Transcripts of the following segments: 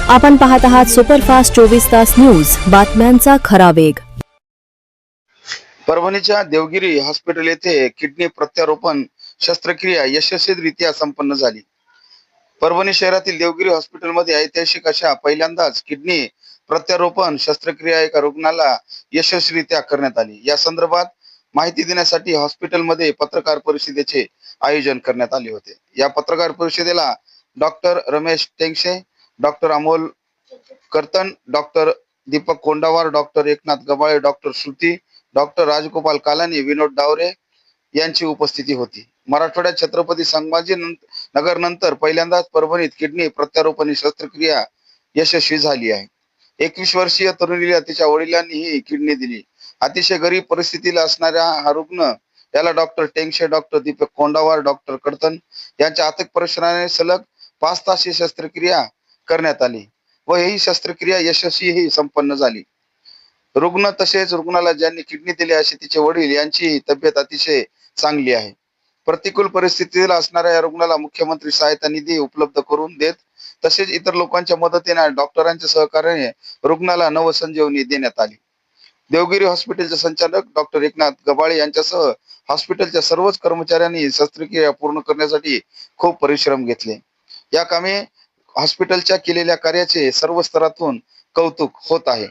आपण पाहत आहात सुपरफास्ट 24 तास न्यूज, बातम्यांचा खरा वेग। परभणीच्या देवगिरी हॉस्पिटल येथे किडनी प्रत्यारोपण शस्त्रक्रिया यशस्वीरित्या संपन्न झाली। परभणी शहरातील देवगिरी हॉस्पिटलमध्ये ऐतिहासिक अशा पहिल्यांदाच किडनी प्रत्यारोपण शस्त्रक्रिया एका रुग्णाला यशस्वीरित्या करण्यात आली। या संदर्भात माहिती देण्यासाठी हॉस्पिटलमध्ये पत्रकार परिषदेचे आयोजन करण्यात आले होते। या पत्रकार परिषदेला doctor Ramesh Tengse, doctor Amol Kartan, doctor Deepak Kondawar, doctor Eknath Gabale, doctor Shruti, doctor Rajgopal Kalani, Vinod Daware यांची उपस्थिती होती। मराठवाड्यात छत्रपती संभाजी नगर नंतर पहिल्यांदाच परभणीत किडनी प्रत्यारोपण शस्त्रक्रिया यशस्वी झाली आहे। 21 वर्षीय तरुणीला तिच्या वडिलांनी ही किडनी दिली। अतिशय गरीब परिस्थितीला असणारा हा रुग्ण याला doctor Tengshe, doctor Deepak Kondawar, doctor Kartan यांच्या अथक परिश्रमाने सलग 5 तास ही शस्त्रक्रिया करण्यात आली व ही शस्त्रक्रिया यशस्वी संपन्न झाली। रुग्ण तसेच रुग्णाला ज्यांनी किडनी दिली असे तिचे वडील यांची तब्येत अतिशय चांगली आहे। प्रतिकूल परिस्थितीला असणाऱ्या या रुग्णाला मुख्यमंत्री सहायता निधी उपलब्ध करून देत तसेच इतर लोकांच्या मदतीने डॉक्टरांच्या सहकार्याने रुग्णाला नवसंजीवनी देण्यात आली। देवगिरी हॉस्पिटलचे संचालक डॉक्टर एकनाथ गबाळे यांच्यासह हॉस्पिटलच्या सर्वच कर्मचाऱ्यांनी शस्त्रक्रिया पूर्ण करण्यासाठी खूप परिश्रम घेतले। या कामी हॉस्पिटलच्या केलेल्या कार्याचे सर्व स्तरातून कौतुक होत आहे।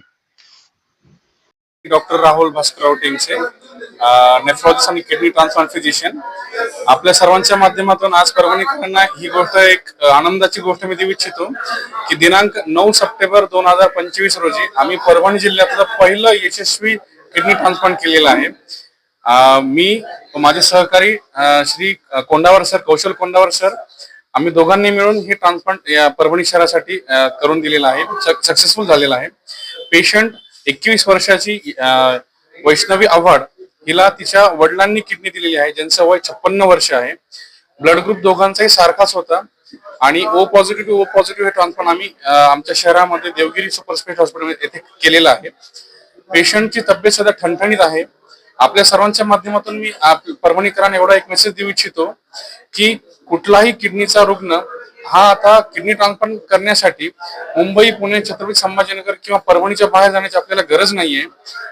डॉक्टर राहुल भास्करराव टेंगसे, नेफ्रोलॉजिस्ट आणि किडनी ट्रान्सप्लांट फिजिशियन। आपल्या सर्वांच्या माध्यमातून आज परभणीकरांना ही गोष्ट एक आनंदाची गोष्ट मी देऊ इच्छितो की दिनांक 9 सप्टेंबर 2025 रोजी आम्ही परभणी जिल्ह्यातलं पहिलं यशस्वी किडनी ट्रान्सप्लांट केलेलं आहे। मी माझे सहकारी श्री कोंडावर सर, कौशल कोंडावर सर, आम्ही दोघांनी मिळून हे ट्रान्सप्लांट या परभणी शहरासाठी करून दिलेलं आहे, सक्सेसफुल झालेलं आहे। पेशंट 21 वर्षाची वैष्णवी आव्हाड हिला तिच्या वडिलांनी किडनी दिलेली आहे, ज्यांचं वय 56 वर्ष आहे। ब्लड ग्रुप दोघांचाही सारखाच होता आणि ओ पॉझिटिव्ह हे ट्रान्सप्लांट आम्ही आमच्या शहरामध्ये देवगिरी सुपर स्पेशालिटी हॉस्पिटल येथे केलेलं आहे। पेशंटची तब्येत सध्या ठणठणीत आहे। आपल्या सर्वांच्या माध्यमातून मी परभणीकरांना एवढा एक मेसेज देऊ इच्छितो की कुठलाही किडनीचा रुग्ण हा आता किडनी ट्रान्सप्लांट करण्यासाठी मुंबई, पुणे, छत्रपती संभाजीनगर किंवा परभणीच्या बाहेर जाण्याची आपल्याला गरज नाहीये।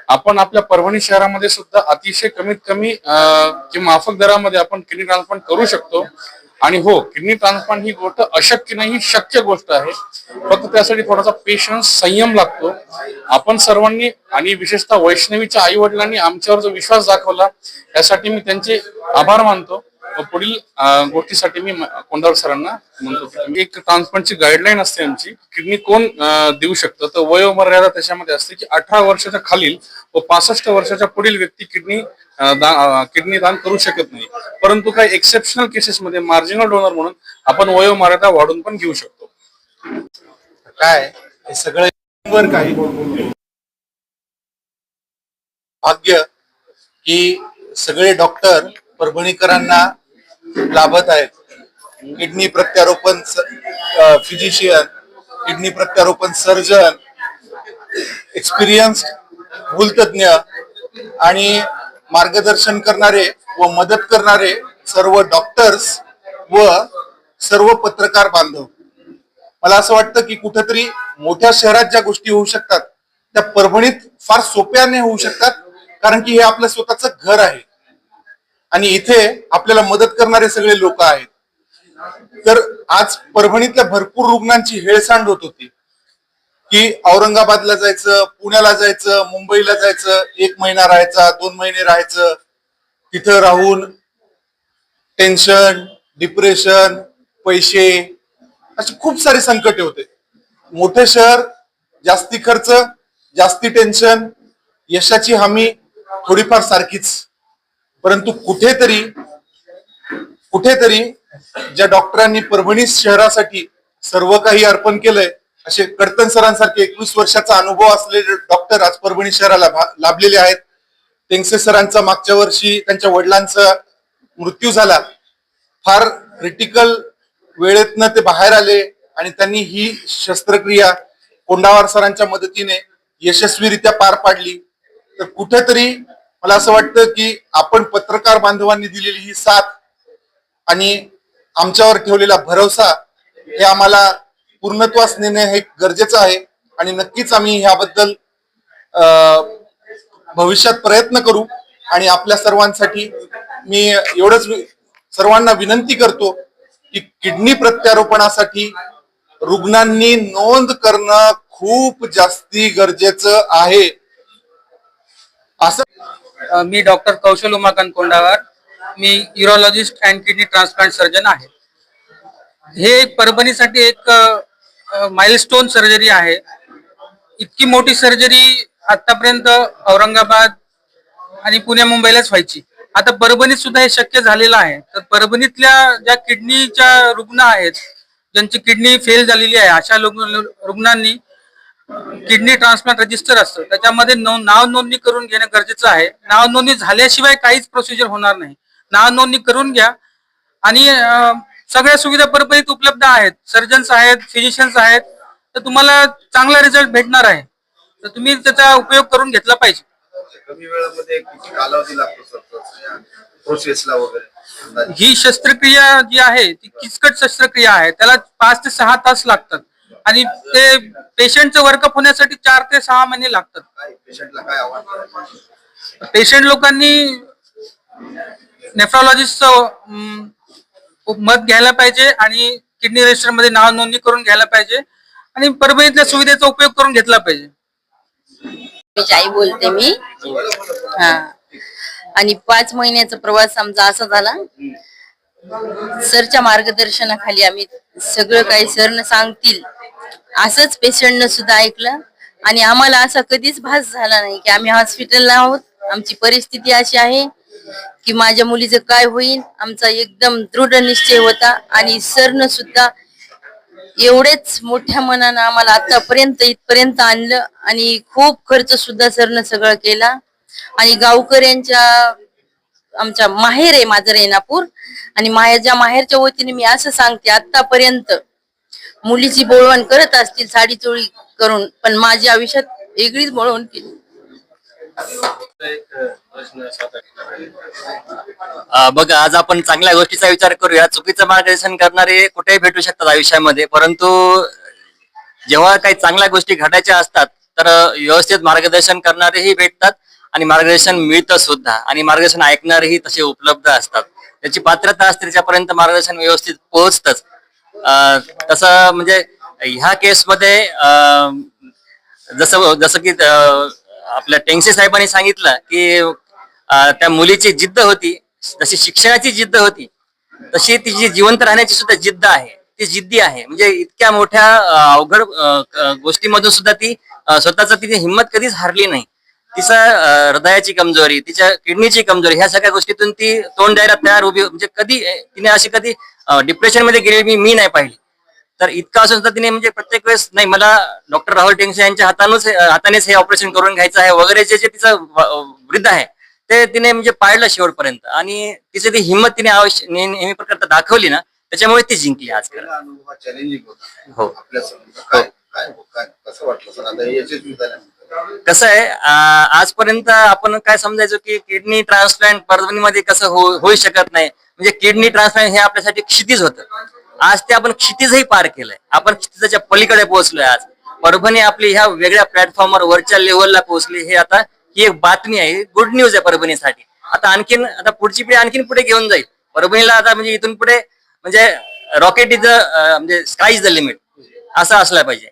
आपण आपल्या परभणी शहरामध्ये सुद्धा अतिशय कमीत कमी किंवा माफक दरामध्ये आपण किडनी ट्रान्सप्लांट करू शकतो। आणि हो, किडनी ट्रान्सप्लांट ही गोष्ट अशक्य नाही, ही शक्य गोष्ट आहे। फक्त त्यासाठी थोडासा पेशन्स, संयम लागतो। आपण सर्वांनी आणि विशेषतः वैष्णवीच्या आई वडिलांनी आमच्यावर जो विश्वास दाखवला यासाठी मी त्यांचे आभार मानतो। पुढील गोष्टीसाठी मी कोंडावर सरांना म्हणतो की एक ट्रान्सप्लांटची गाईडलाईन असते आमची, किडनी कोण देऊ शकतं, तर वयोमर्यादा त्याच्यामध्ये असते की 18 वर्षाच्या खालील व 65 वर्षाच्या पुढील व्यक्ती किडनी दान करू शकत नाही। परंतु काही एक्सेप्शनल केसेसमध्ये मार्जिनल डोनर म्हणून आपण वयोमर्यादा वाढून पण घेऊ शकतो। काय हे सगळं काही भाग्य की सगळे डॉक्टर परभणीकरांना लाभत आहेत। किडनी प्रत्यारोपण फिजिशियन, किडनी प्रत्यारोपण सर्जन, एक्सपिरियन्स भूलतज्ञ आणि मार्गदर्शन करणारे व मदत करणारे सर्व डॉक्टर्स व सर्व पत्रकार बांधव, मला असं वाटतं की कुठेतरी मोठ्या शहरात ज्या गोष्टी होऊ शकतात त्या परभणीत फार सोप्याने होऊ शकतात, कारण की हे आपलं स्वतःचं घर आहे आणि इथे आपल्याला मदत करणारे सगळे लोक आहेत। तर आज परभणीतल्या भरपूर रुग्णांची हेळसांड होत होती की औरंगाबादला जायचं, पुण्याला जायचं, मुंबईला जायचं, 1 महिना राहायचा, 2 महिने राहायचं, तिथं राहून टेन्शन, डिप्रेशन, पैसे असे खूप सारे संकट होते। मोठे शहर, जास्ती खर्च, जास्ती टेन्शन, यशाची हमी थोडीफार सारखीच। परंतु कुठेतरी ज्या डॉक्टरांनी परभणी शहरासाठी सर्व काही अर्पण केलंय असे कर्तन सरांसारखे 21 वर्षाचा अनुभव असलेले डॉक्टर आज परभणी शहराला लाभलेले आहेत। टेंगसे सरांचा मागच्या वर्षी त्यांच्या वडिलांचा मृत्यू झाला, फार क्रिटिकल वेळेतनं ते बाहेर आले आणि त्यांनी ही शस्त्रक्रिया कोंडावर सरांच्या मदतीने यशस्वीरित्या पार पाडली। तर कुठेतरी मला असं वाटतं की आपण पत्रकार बांधवांनी दिलेली ही साथ आणि आमच्यावर ठेवलेला भरोसा हे आम्हाला पूर्णत्वास नेणे हे गरजेचं आहे आणि नक्कीच आम्ही ह्याबद्दल भविष्यात प्रयत्न करू. आणि आपल्या सर्वांसाठी मी एवढंच सर्वांना विनंती करतो की किडनी प्रत्यारोपणासाठी रुग्णांनी नोंद करणं खूप जास्ती गरजेचं आहे. असं मी डॉक्टर कौशल उमाकांत कोंडावर, मी urologist and kidney transplant surgeon आहे. हे परभणीसाठी एक माइलस्टोन सर्जरी आहे. इतकी मोठी सर्जरी आतापर्यंत औरंगाबाद आणि पुणे मुंबईलाच व्हायची. आता परभणीत सुद्धा हे शक्य झालेलं आहे. तर परभणीतल्या ज्या किडनीच्या रुग्ण आहेत, ज्यांची किडनी फेल झालेली आहे, अशा रुग्णांनी किडनी ट्रान्सप्लांट रजिस्टर असतं, त्याच्यामध्ये नाव नोंदणी करून घेणं गरजेचं आहे. नाव नोंदणी झाल्याशिवाय काहीच प्रोसिजर होणार नाही. नाव नोंदणी करून घ्या. आणि सगळ्या सुविधा परभणीत उपलब्ध आहेत. सर्जन्स आहेत, फिजिशियन्स आहेत. तर तुम्हाला चांगला रिझल्ट भेटणार आहे. तर तुम्ही त्याचा उपयोग करून घेतला पाहिजे. कमी वेळामध्ये किती कालावधी लागतो सर प्रोसेसला वगैरे? ही शस्त्रक्रिया जी आहे ती किचकट शस्त्रक्रिया आहे. त्याला 5 ते 6 तास लागतात आणि ते पेशंटचं वर्कअप होण्यासाठी 4 ते 6 महिने लागतात. पेशंटला काय आव्हान? पेशंट लोकांनी नेफ्रॉलॉजिस्टचं मत घ्यायला पाहिजे आणि किडनी रजिस्टर मध्ये नाव नोंदणी करून घ्यायला पाहिजे आणि परभणीतल्या सुविधेचा उपयोग करून घेतला पाहिजे. आई बोलते मी. हा, आणि 5 महिन्याचा प्रवास आमचा असा झाला. सरच्या मार्गदर्शनाखाली आम्ही सगळं काही सरनं सांगतील असंच पेशंटनं सुद्धा ऐकलं आणि आम्हाला असा कधीच भास झाला नाही की आम्ही हॉस्पिटलला आहोत, आमची परिस्थिती अशी आहे की माझ्या मुलीचं काय होईल. आमचा एकदम दृढ निश्चय होता आणि सरनं सुद्धा एवढेच मोठ्या मनानं आम्हाला आतापर्यंत इथपर्यंत आणलं आणि खूप खर्च सुद्धा सरनं सगळं केला. आणि गावकऱ्यांच्या, आमच्या माहेर आहे माझं रेणापूर, आणि माझ्या माहेरच्या वतीने मी असं सांगते, आतापर्यंत मुलीची बोळवण करत असतील साडी चोळी करून, पण माझ्या आयुष्यात वेगळीच बोळवण केली. बघा, आज आपण चांगल्या गोष्टीचा विचार करूया. चुकीचं मार्गदर्शन करणारे कुठेही भेटू शकतात आयुष्यामध्ये, परंतु जेव्हा काही चांगल्या गोष्टी घडायच्या असतात तर व्यवस्थित मार्गदर्शन करणारेही भेटतात आणि मार्गदर्शन मिळतं सुद्धा, आणि मार्गदर्शन ऐकणारेही तसे उपलब्ध असतात. त्याची पात्रता असते, त्याच्यापर्यंत मार्गदर्शन व्यवस्थित पोहोचतच. तसं म्हणजे ह्या केसमध्ये जसं की आपल्या टेंगसे साहेबांनी सांगितलं की त्या मुलीची जिद्द होती, जशी शिक्षणाची जिद्द होती तशी तिची जिवंत राहण्याची सुद्धा जिद्द आहे. ती जिद्दी आहे. म्हणजे इतक्या मोठ्या अवघड गोष्टीमधून सुद्धा ती स्वतःचा तिने हिंमत कधीच हारली नाही. तिचं हृदयाची कमजोरी, तिच्या किडनीची कमजोरी, ह्या सगळ्या गोष्टीतून ती तोंड द्यायला तयार उभी, म्हणजे कधी तिने अशी कधी डिप्रेशन मध्ये गेली मी नाही पाहिली. तर इतकं असून सुद्धा तिने म्हणजे प्रत्येक वेळेस नाही, मला डॉक्टर राहुल टेंगसे यांच्या हातानेच हे ऑपरेशन करून घ्यायचं आहे वगैरे जे तिचं वृद्ध आहे ते तिने म्हणजे पाळलं शेवटपर्यंत, आणि तिची ती हिंमत तिने नेहमी प्रकारता दाखवली ना, त्याच्यामुळे ती जिंकली आज. चॅलेंजिंग होता हो. कसं वाटलं सर आता यशस्वी झाल्यानंतर? कसं आहे, आजपर्यंत आपण काय समजायचो की किडनी ट्रान्सप्लांट परभणीमध्ये कसं होऊ शकत नाही, म्हणजे किडनी ट्रान्सप्लांट हे आपल्यासाठी क्षितिज होतं. आज ते आपण क्षितिजही पार केलंय, आपण क्षितिजाच्या पलीकडे पोहोचलोय. आज परभणी आपली ह्या वेगळ्या प्लॅटफॉर्मवर वरच्या लेव्हलला पोहोचली. हे आता ही एक बातमी आहे, गुड न्यूज आहे परभणीसाठी. आता पुढची पिढी आणखीन पुढे घेऊन जाईल परभणीला. आता म्हणजे इथून पुढे म्हणजे रॉकेट इज म्हणजे स्काय इज द लिमिट असं असलं पाहिजे.